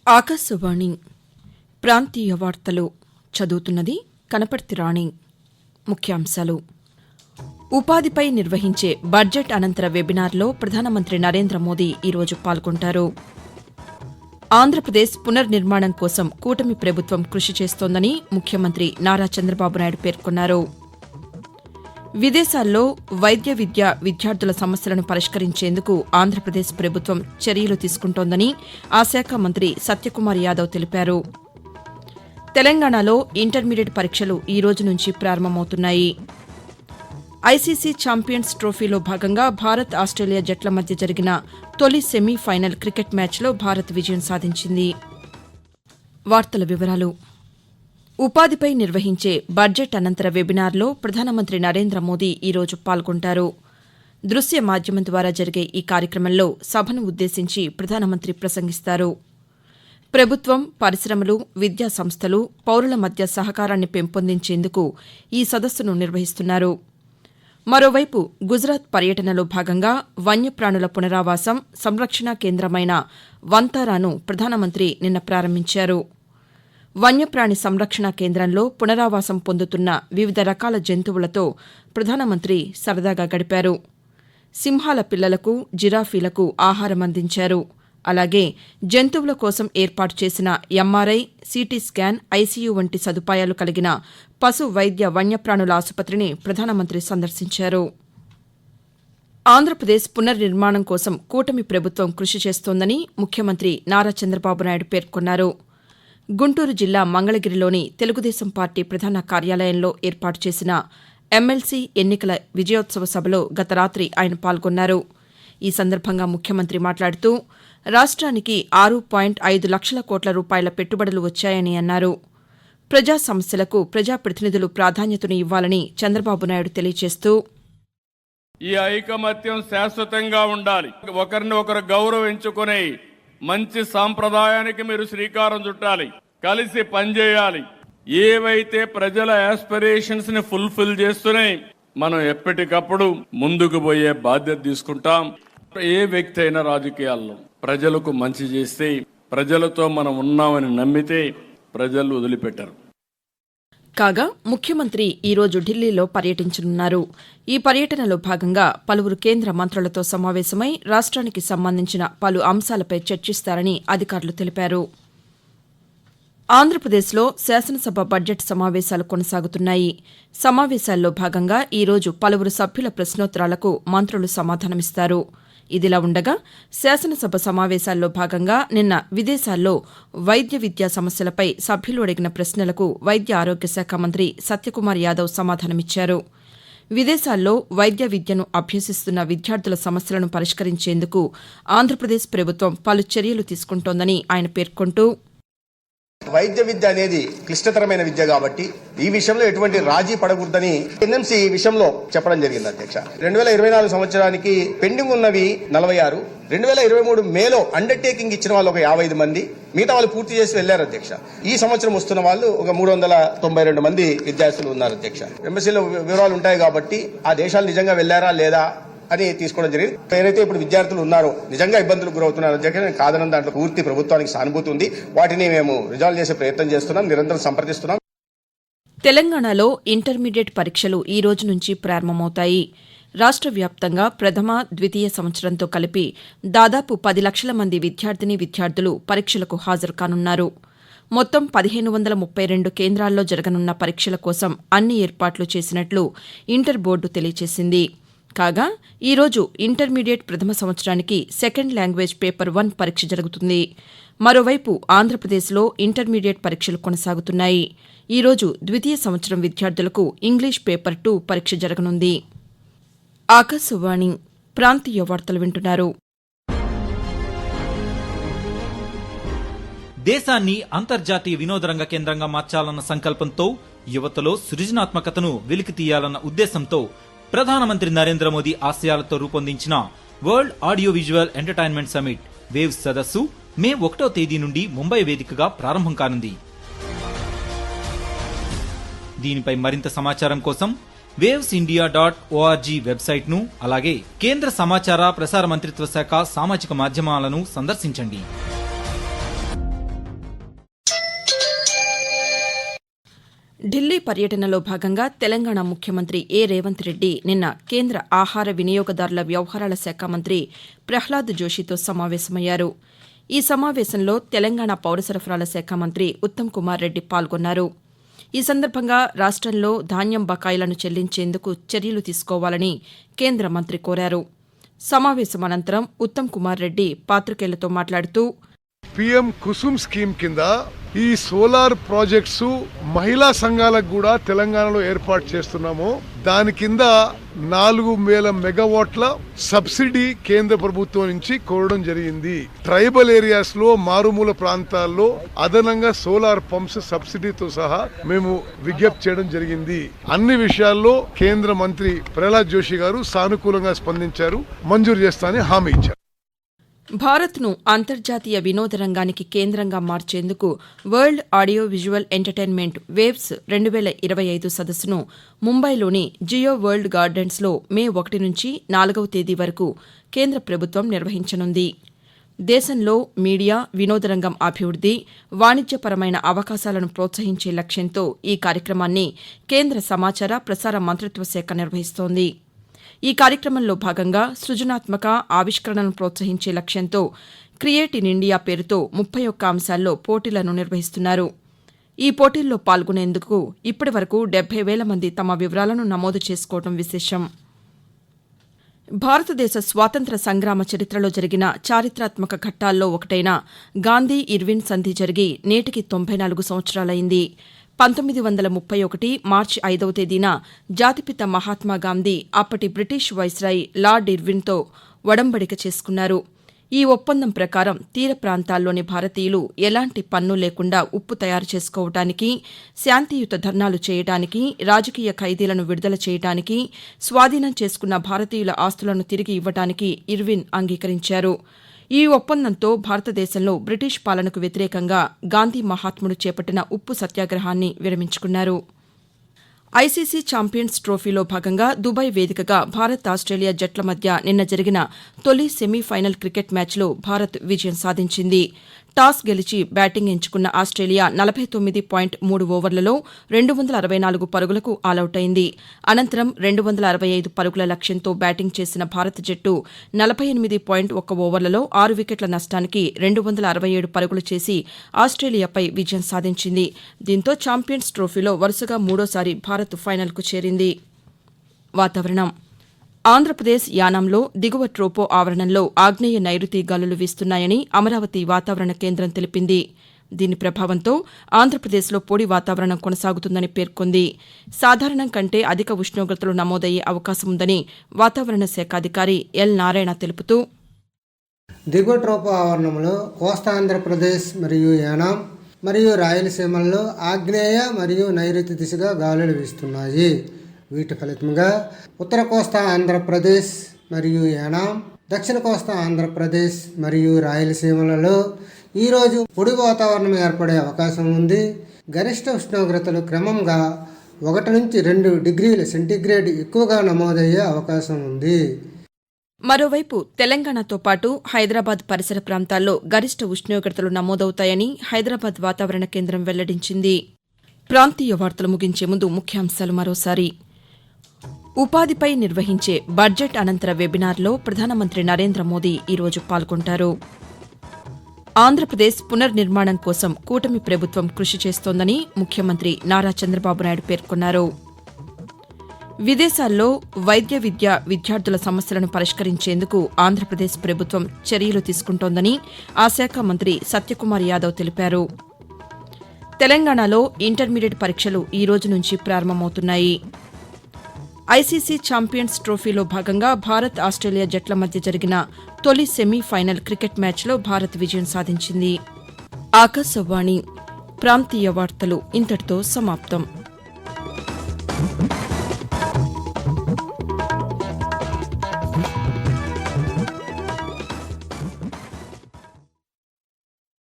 ఆకాశవాణి ప్రాంతీయ వార్తలు చదువుతున్నది కనపర్తి రాణి. ముఖ్యాంశాలు. ఉపాధిపై నిర్వహించే బడ్జెట్ అనంతర వెబినార్లో ప్రధానమంత్రి నరేంద్ర మోదీ ఈరోజు పాల్గొంటారు. ఆంధ్రప్రదేశ్ పునర్నిర్మాణం కోసం కూటమి ప్రభుత్వం కృషి చేస్తోందని ముఖ్యమంత్రి నారా చంద్రబాబు నాయుడు పేర్కొన్నారు. విదేశాల్లో వైద్య విద్యార్థుల సమస్యలను పరిష్కరించేందుకు ఆంధ్రప్రదేశ్ ప్రభుత్వం చర్యలు తీసుకుంటోందని ఆ శాఖ మంత్రి సత్యకుమార్ యాదవ్ తెలిపారు. తెలంగాణలో ఇంటర్మీడియట్ పరీక్షలు ఈ రోజు నుంచి ప్రారంభమవుతున్నాయి. ఐసీసీ ఛాంపియన్స్ ట్రోఫీలో భాగంగా భారత్ ఆస్ట్రేలియా జట్ల మధ్య జరిగిన తొలి సెమీఫైనల్ క్రికెట్ మ్యాచ్లో భారత్ విజయం సాధించింది. వార్తల వివరాలు. ఉపాధిపై నిర్వహించే బడ్జెట్ అనంతర వెబినార్లో ప్రధానమంత్రి నరేంద్ర మోదీ ఈరోజు పాల్గొంటారు. దృశ్య మాధ్యమం ద్వారా జరిగే ఈ కార్యక్రమంలో సభను ఉద్దేశించి ప్రధానమంత్రి ప్రసంగిస్తారు. ప్రభుత్వం, పరిశ్రమలు, విద్యా సంస్థలు, పౌరుల మధ్య సహకారాన్ని పెంపొందించేందుకు ఈ సదస్సును నిర్వహిస్తున్నారు. మరోవైపు గుజరాత్ పర్యటనలో భాగంగా వన్యప్రాణుల పునరావాసం, సంరక్షణ కేంద్రమైన వంతారాను ప్రధానమంత్రి నిన్న ప్రారంభించారు. వన్యప్రాణి సంరక్షణ కేంద్రంలో పునరావాసం పొందుతున్న వివిధ రకాల జంతువులతో ప్రధానమంత్రి సరదాగా గడిపారు. సింహాల పిల్లలకు, జిరాఫీలకు ఆహారం అందించారు. అలాగే జంతువుల కోసం ఏర్పాటు చేసిన ఎంఆర్ఐ, సిటీ స్కాన్, ఐసీయూ వంటి సదుపాయాలు కలిగిన పశు వైద్య వన్యప్రాణుల ఆసుపత్రిని ప్రధానమంత్రి సందర్శించారు. ఆంధ్రప్రదేశ్ పునర్నిర్మాణం కోసం కూటమి ప్రభుత్వం కృషి చేస్తోందని ముఖ్యమంత్రి నారా చంద్రబాబు నాయుడు పేర్కొన్నారు. గుంటూరు జిల్లా మంగళగిరిలోని తెలుగుదేశం పార్టీ ప్రధాన కార్యాలయంలో ఏర్పాటు చేసిన ఎమ్మెల్సీ ఎన్నికల విజయోత్సవ సభలో గత రాత్రి ఆయన పాల్గొన్నారు. ఈ సందర్భంగా ముఖ్యమంత్రి మాట్లాడుతూ రాష్ట్రానికి 6.5 లక్షల కోట్ల రూపాయల పెట్టుబడులు వచ్చాయని అన్నారు. ప్రజా సమస్యలకు ప్రజాప్రతినిధులు ప్రాధాన్యతను ఇవ్వాలని చంద్రబాబు నాయుడు తెలియజేస్తూ, ఈ ఐకమత్యం శాశ్వతంగా ఉండాలి. ఒకరిని ఒకరు గౌరవించుకునే మంచి సాంప్రదాయానికి మీరు శ్రీకారం చుట్టాలి. కలిసి పనిచేయాలి. ఏవైతే ప్రజల ఆస్పిరేషన్స్ ని ఫుల్ఫిల్ చేస్తున్నాయి, మనం ఎప్పటికప్పుడు ముందుకు పోయే బాధ్యత తీసుకుంటాం. ఏ వ్యక్తి అయినా రాజకీయాల్లో ప్రజలకు మంచి చేస్తే, ప్రజలతో మనం ఉన్నామని నమ్మితే ప్రజలు వదిలిపెట్టరు. కాగా ముఖ్యమంత్రి ఈరోజు ఢిల్లీలో పర్యటించనున్నారు. ఈ పర్యటనలో భాగంగా పలువురు కేంద్ర మంత్రులతో సమావేశమై రాష్ట్రానికి సంబంధించిన పలు అంశాలపై చర్చిస్తారని అధికారులు తెలిపారు. ఆంధ్రప్రదేశ్లో శాసనసభ బడ్జెట్ సమావేశాలు కొనసాగుతున్నాయి. సమావేశాల్లో భాగంగా ఈరోజు పలువురు సభ్యుల ప్రశ్నోత్తరాలకు మంత్రులు సమాధానమిస్తారు. ఇదిలా ఉండగా శాసనసభ సమావేశాల్లో భాగంగా నిన్న విదేశాల్లో వైద్య విద్యా సమస్యలపై సభ్యులు అడిగిన ప్రశ్నలకు వైద్య ఆరోగ్య శాఖ మంత్రి సత్యకుమార్ యాదవ్ సమాధానమిచ్చారు. విదేశాల్లో వైద్య విద్యను అభ్యసిస్తున్న విద్యార్థుల సమస్యలను పరిష్కరించేందుకు ఆంధ్రప్రదేశ్ ప్రభుత్వం పలు చర్యలు తీసుకుంటోందని ఆయన పేర్కొంటూ, వైద్య విద్య అనేది క్లిష్టతరమైన విద్య కాబట్టి ఈ విషయంలో ఎటువంటి రాజీ పడకూడదని ఎన్ఎంసీ విషయంలో చెప్పడం జరిగింది అధ్యక్ష. 2024 సంవత్సరానికి పెండింగ్ ఉన్నవి 46, 2023 మేలో అండర్టేకింగ్ ఇచ్చిన వాళ్ళు ఒక 55 మంది, మిగతా వాళ్ళు పూర్తి చేసి వెళ్లారు అధ్యక్ష. ఈ సంవత్సరం వస్తున్న వాళ్ళు ఒక 392 మంది విద్యార్థులు ఉన్నారు అధ్యక్ష. ఎంబసీలో వివరాలు ఉంటాయి కాబట్టి ఆ దేశాలు నిజంగా వెళ్లారా లేదా అని తీసుకోవడం జరిగింది. ఏదైతే ఇప్పుడు విద్యార్థులు ఉన్నారో నిజంగా ఇబ్బందులకు గురవుతున్నారో నేను కాదనని దాంట్లో పూర్తి ప్రభుత్వానికి సానుభూతి ఉంది. వాటిని మేము రిజాల్వ్ చేసే ప్రయత్నం చేస్తున్నాం, నిరంతరం సంప్రదిస్తున్నాం. తెలంగాణలో ఇంటర్మీడియట్ పరీక్షలు ఈ రోజు నుంచి ప్రారంభమవుతాయి. రాష్ట్ర వ్యాప్తంగా ప్రథమ, ద్వితీయ సంవత్సరంతో కలిపి దాదాపు 10 లక్షల మంది విద్యార్థులు పరీక్షలకు హాజరు కానున్నారు. మొత్తం 1532 కేంద్రాల్లో జరగనున్న పరీక్షల కోసం అన్ని ఏర్పాట్లు చేసినట్లు ఇంటర్ బోర్డు తెలియజేసింది. కాగా ఈరోజు ఇంటర్మీడియట్ ప్రథమ సంవత్సరానికి సెకండ్ లాంగ్వేజ్ పేపర్ 1 పరీక్ష జరుగుతుంది. మరోవైపు ఆంధ్రప్రదేశ్లో ఇంటర్మీడియట్ పరీక్షలు కొనసాగుతున్నాయి. ఈరోజు ద్వితీయ సంవత్సరం విద్యార్థులకు ఇంగ్లీష్ పేపర్ 2 పరీక్ష జరగనుంది. ఆకాశవాణి ప్రాంతీయ వార్తలు వింటున్నారు. దేశాన్ని అంతర్జాతీయ వినోదరంగ కేంద్రంగా మార్చాలన్న సంకల్పంతో యువతలో సృజనాత్మకతను వెలికి తీయాలన్న ఉద్దేశంతో ప్రధానమంత్రి నరేంద్ర మోదీ ఆశయాలతో రూపొందించిన world audio visual entertainment summit waves సదస్సు మే 1వ తేదీ నుండి ముంబై వేదికగా ప్రారంభం కానుంది. దీనిపై మరింత సమాచారం కోసం wavesindia.org వెబ్సైట్ను, అలాగే కేంద్ర సమాచార ప్రసార మంత్రిత్వ శాఖ సామాజిక మాధ్యమాలను సందర్శించండి. ఢిల్లీ పర్యటనలో భాగంగా తెలంగాణ ముఖ్యమంత్రి రేవంత్ రెడ్డి నిన్న కేంద్ర ఆహార వినియోగదారుల వ్యవహారాల శాఖ మంత్రి ప్రహ్లాద్ జోషితో సమావేశమయ్యారు. ఈ సమావేశంలో తెలంగాణ పౌర సరఫరాల శాఖ మంత్రి ఉత్తమ్ కుమార్ రెడ్డి పాల్గొన్నారు. ఈ సందర్భంగా రాష్టంలో ధాన్యం బకాయిలను చెల్లించేందుకు చర్యలు తీసుకోవాలని కేంద్ర మంత్రి కోరారు. సమావేశం అనంతరం ఉత్తమ్ కుమార్ రెడ్డి పాతికేయులతో మాట్లాడుతూ పిఎం కుసుమ్ స్కీమ్ కింద ఈ సోలార్ ప్రాజెక్ట్స్ మహిళా సంఘాలకు కూడా తెలంగాణలో ఏర్పాటు చేస్తున్నాము. దాని కింద 4,000 మెగావాట్ల సబ్సిడీ కేంద్ర ప్రభుత్వం నుంచి కోరడం జరిగింది. ట్రైబల్ ఏరియాస్ లో మారుమూల ప్రాంతాల్లో అదనంగా సోలార్ పంప్స్ సబ్సిడీతో సహా మేము విజ్ఞప్తి చేయడం జరిగింది. అన్ని విషయాల్లో కేంద్ర మంత్రి ప్రహ్లాద్ జోషి గారు సానుకూలంగా స్పందించారు, మంజూరు చేస్తానని హామీ ఇచ్చారు. భారత్ను అంతర్జాతీయ వినోద రంగానికి కేంద్రంగా మార్చేందుకు world audio visual entertainment waves 2025 సదస్సును ముంబైలోని జియో వరల్డ్ గార్డెన్స్లో మే 1 నుంచి 4వ తేదీ వరకు కేంద్ర ప్రభుత్వం నిర్వహించనుంది. దేశంలో మీడియా, వినోద రంగం అభివృద్ది, వాణిజ్యపరమైన అవకాశాలను ప్రోత్సహించే లక్ష్యంతో ఈ కార్యక్రమాన్ని కేంద్ర సమాచార ప్రసార మంత్రిత్వ శాఖ నిర్వహిస్తోంది. ఈ కార్యక్రమంలో భాగంగా సృజనాత్మక ఆవిష్కరణలను ప్రోత్సహించే లక్ష్యంతో క్రియేట్ ఇన్ ఇండియా పేరుతో 31 అంశాల్లో పోటీలను నిర్వహిస్తున్నారు. ఈ పోటీల్లో పాల్గొనేందుకు ఇప్పటివరకు 70,000 మంది తమ వివరాలను నమోదు చేసుకోవడం విశేషం. భారతదేశ స్వాతంత్ర్య సంగ్రామ చరిత్రలో జరిగిన చారిత్రాత్మక ఘట్టాల్లో ఒకటైన గాంధీ ఇర్విన్ సంధి జరిగి నేటికి 94 సంవత్సరాలైంది. 1931 మార్చి 5వ తేదీన జాతిపిత మహాత్మాగాంధీ అప్పటి బ్రిటిష్ వైస్రాయ్ లార్డ్ ఇర్విన్తో ఒడంబడిక చేసుకున్నారు. ఈ ఒప్పందం ప్రకారం తీర ప్రాంతాల్లోని భారతీయులు ఎలాంటి పన్ను లేకుండా ఉప్పు తయారు చేసుకోవడానికి, శాంతియుత ధర్నాలు చేయడానికి, రాజకీయ ఖైదీలను విడుదల చేయడానికి, స్వాధీనం చేసుకున్న భారతీయుల ఆస్తులను తిరిగి ఇవ్వడానికి ఇర్విన్ అంగీకరించారు. ఈ ఒప్పందంతో భారతదేశంలో బ్రిటిష్ పాలనకు వ్యతిరేకంగా గాంధీ మహాత్ముడు చేపట్టిన ఉప్పు సత్యాగ్రహాన్ని విరమించుకున్నారు. ఐసీసీ ఛాంపియన్స్ ట్రోఫీలో భాగంగా దుబాయ్ వేదికగా భారత్, ఆస్ట్రేలియా జట్ల మధ్య నిన్న జరిగిన తొలి సెమీఫైనల్ క్రికెట్ మ్యాచ్లో భారత్ విజయం సాధించింది. టాస్ గెలిచి బ్యాటింగ్ ఎంచుకున్న ఆస్ట్రేలియా 49.3 ఓవర్లలో 264 పరుగులకు ఆలౌటైంది. అనంతరం 265 పరుగుల లక్ష్యంతో బ్యాటింగ్ చేసిన భారత జట్టు 48.1 ఓవర్లలో 6 వికెట్ల నష్టానికి 267 పరుగులు చేసి ఆస్ట్రేలియాపై విజయం సాధించింది. దీంతో ఛాంపియన్స్ ట్రోఫీలో వరుసగా మూడోసారి భారత్ ఫైనల్కు చేరింది. వాతావరణం. ఆంధ్రప్రదేశ్ యానాంలో దిగువ ట్రోపో ఆవరణంలో ఆగ్నేయ నైరుతి గాలులు వీస్తున్నాయని అమరావతి వాతావరణ కేంద్రం తెలిపింది. దీని ప్రభావంతో ఆంధ్రప్రదేశ్లో పొడి వాతావరణం కొనసాగుతుందని పేర్కొంది. సాధారణం కంటే అధిక ఉష్ణోగ్రతలు నమోదయ్యే అవకాశం ఉందని వాతావరణ శాఖ అధికారి ఎల్ నారాయణ తెలుపుతూ, దిగువ ట్రోపో ఆవరణంలో కోస్తా ఆంధ్రప్రదేశ్ మరియు యానాం మరియు రాయలసీమల్లో ఆగ్నేయ మరియు నైరుతి దిశగా గాలులు వీస్తున్నాయి. వీటి ఫలితంగా ఉత్తర కోస్తా ఆంధ్రప్రదేశ్ మరియు యానాం, దక్షిణ కోస్తా ఆంధ్రప్రదేశ్ మరియు రాయలసీమలలో ఈరోజు పొడి వాతావరణం ఏర్పడే అవకాశం ఉంది. గరిష్ట ఉష్ణోగ్రతలు క్రమంగా 1 నుంచి 2 డిగ్రీల సెంటీగ్రేడ్ ఎక్కువగా నమోదయ్యే అవకాశం ఉంది. మరోవైపు తెలంగాణతో పాటు హైదరాబాద్ పరిసర ప్రాంతాల్లో గరిష్ట ఉష్ణోగ్రతలు నమోదవుతాయని హైదరాబాద్ వాతావరణ కేంద్రం వెల్లడించింది. ప్రాంతీయ వార్తలు ముగించే ముందు ముఖ్యాంశాలు మరోసారి. ఉపాధిపై నిర్వహించే బడ్జెట్ అనంతర వెబినార్లో ప్రధానమంత్రి నరేంద్ర మోదీ ఈరోజు పాల్గొంటారు. ఆంధ్రప్రదేశ్ పునర్నిర్మాణం కోసం కూటమి ప్రభుత్వం కృషి చేస్తోందని ముఖ్యమంత్రి నారా చంద్రబాబు నాయుడు పేర్కొన్నారు. విదేశాల్లో వైద్య విద్యార్థుల సమస్యలను పరిష్కరించేందుకు ఆంధ్రప్రదేశ్ ప్రభుత్వం చర్యలు తీసుకుంటోందని ఆ శాఖ మంత్రి సత్యకుమార్ యాదవ్ తెలిపారు. తెలంగాణలో ఇంటర్మీడియట్ పరీక్షలు ఈ రోజు నుంచి ప్రారంభమవుతున్నాయి. ఐసీసీ ఛాంపియన్స్ ట్రోఫీలో భాగంగా భారత్, ఆస్ట్రేలియా జట్ల మధ్య జరిగిన తొలి సెమీఫైనల్ క్రికెట్ మ్యాచ్లో భారత్ విజయం సాధించింది. ఆకాశవాణి ప్రాంతీయ వార్తలు ఇంతటితో సమాప్తం.